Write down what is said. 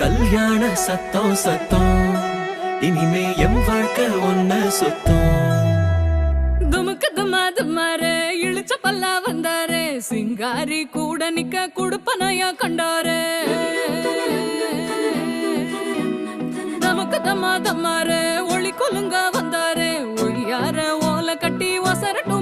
கல்யாண சத்தம் சத்தம் இனிமே எம் வாழ்க்கை ஒன்ன சுத்தம். துமுக்கு துமாரு இழுச்ச பல்லா வந்தாரு, சிங்காரி கூட நிக்க குடுப்பனையா கண்டாரு. தமுக்கு தமாரு ஒளி கொலுங்க வந்தாரு, ஒளியார ஓலை கட்டி ஒசரட்டும்